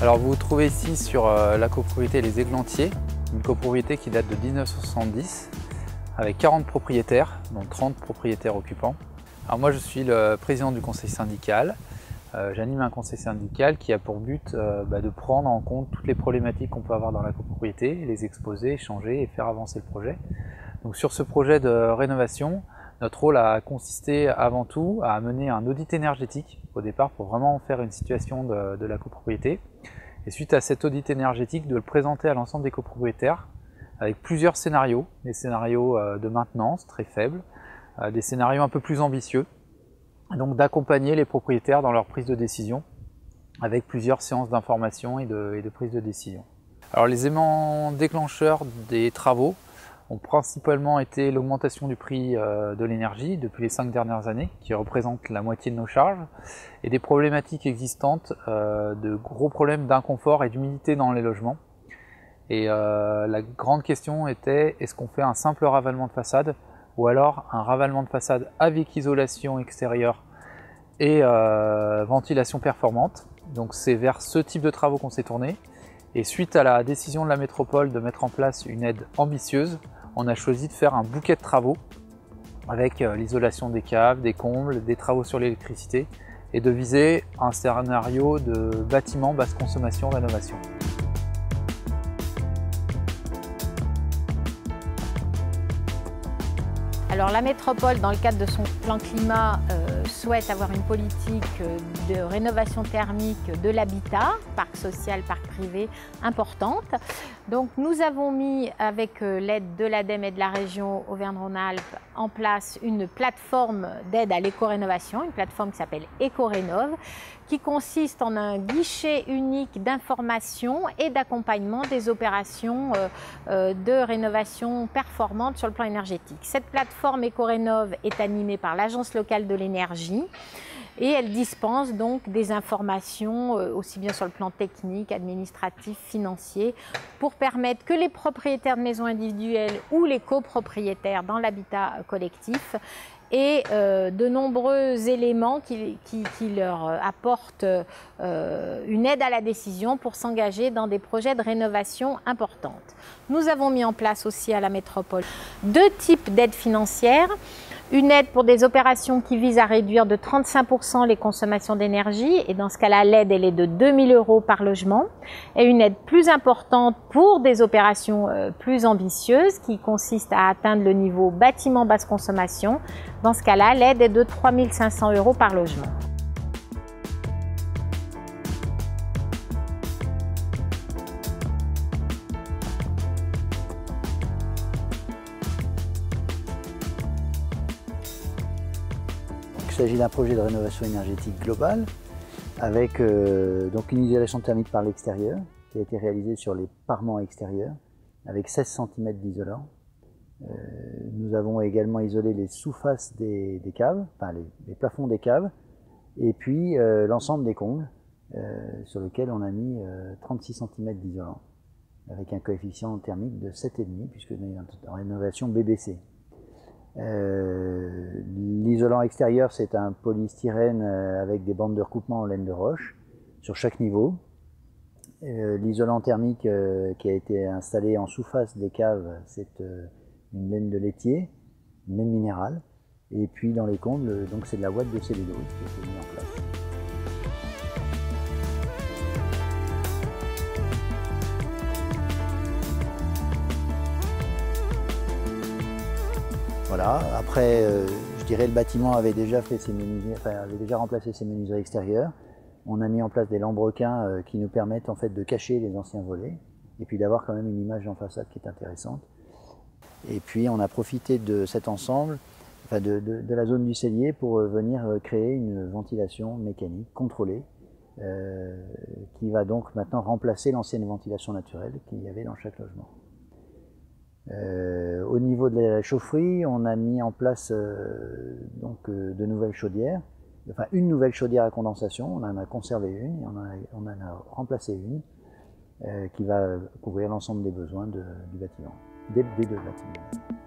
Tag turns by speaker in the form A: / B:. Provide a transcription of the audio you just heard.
A: Alors vous vous trouvez ici sur la copropriété Les Églantiers, une copropriété qui date de 1970 avec 40 propriétaires, dont 30 propriétaires occupants. Alors moi je suis le président du conseil syndical. J'anime un conseil syndical qui a pour but de prendre en compte toutes les problématiques qu'on peut avoir dans la copropriété, les exposer, échanger et faire avancer le projet. Donc sur ce projet de rénovation, notre rôle a consisté avant tout à mener un audit énergétique au départ pour vraiment faire une situation de la copropriété. Et suite à cet audit énergétique, de le présenter à l'ensemble des copropriétaires avec plusieurs scénarios, des scénarios de maintenance très faibles, des scénarios un peu plus ambitieux, donc d'accompagner les propriétaires dans leur prise de décision avec plusieurs séances d'information et de prise de décision. Alors les éléments déclencheurs des travaux ont principalement été l'augmentation du prix de l'énergie depuis les 5 dernières années, qui représente la moitié de nos charges, et des problématiques existantes, de gros problèmes d'inconfort et d'humidité dans les logements. Et la grande question était, est-ce qu'on fait un simple ravalement de façade ou alors un ravalement de façade avec isolation extérieure et ventilation performante. Donc c'est vers ce type de travaux qu'on s'est tourné. Et suite à la décision de la métropole de mettre en place une aide ambitieuse, on a choisi de faire un bouquet de travaux avec l'isolation des caves, des combles, des travaux sur l'électricité et de viser un scénario de bâtiment basse consommation rénovation.
B: Alors la métropole, dans le cadre de son plan climat, souhaite avoir une politique de rénovation thermique de l'habitat, parc social, parc privé, importante. Donc nous avons mis, avec l'aide de l'ADEME et de la région Auvergne-Rhône-Alpes, en place une plateforme d'aide à l'éco-rénovation, une plateforme qui s'appelle EcoRénov, qui consiste en un guichet unique d'information et d'accompagnement des opérations de rénovation performante sur le plan énergétique. Cette plateforme EcoRénov est animée par l'Agence locale de l'énergie et elle dispense donc des informations aussi bien sur le plan technique, administratif, financier, pour permettre que les propriétaires de maisons individuelles ou les copropriétaires dans l'habitat collectif et de nombreux éléments qui leur apportent une aide à la décision pour s'engager dans des projets de rénovation importantes. Nous avons mis en place aussi à la métropole 2 types d'aides financières. Une aide pour des opérations qui visent à réduire de 35% les consommations d'énergie, et dans ce cas-là, l'aide elle est de 2 000 € par logement. Et une aide plus importante pour des opérations plus ambitieuses qui consiste à atteindre le niveau bâtiment basse consommation. Dans ce cas-là, l'aide est de 3 500 € par logement.
C: Il s'agit d'un projet de rénovation énergétique globale avec donc une isolation thermique par l'extérieur qui a été réalisée sur les parements extérieurs avec 16 cm d'isolant. Nous avons également isolé les sous-faces des caves, enfin les plafonds des caves, et puis l'ensemble des combles sur lesquels on a mis 36 cm d'isolant avec un coefficient thermique de 7,5 puisque nous sommes en rénovation BBC. L'isolant extérieur, c'est un polystyrène avec des bandes de recoupement en laine de roche sur chaque niveau. L'isolant thermique qui a été installé en sous-face des caves, c'est une laine de laitier, une laine minérale. Et puis dans les combles, donc c'est de la ouate de cellulose qui a été mise en place. Voilà. Après, je dirais le bâtiment avait déjà fait ses avait déjà remplacé ses menuiseries extérieures. On a mis en place des lambrequins qui nous permettent en fait de cacher les anciens volets et puis d'avoir quand même une image en façade qui est intéressante. Et puis on a profité de cet ensemble, enfin de la zone du cellier pour venir créer une ventilation mécanique contrôlée qui va donc maintenant remplacer l'ancienne ventilation naturelle qu'il y avait dans chaque logement. Au niveau de la chaufferie, on a mis en place de nouvelles chaudières, enfin une nouvelle chaudière à condensation. On en a conservé une et on en a remplacé une qui va couvrir l'ensemble des besoins du bâtiment, des 2 bâtiments.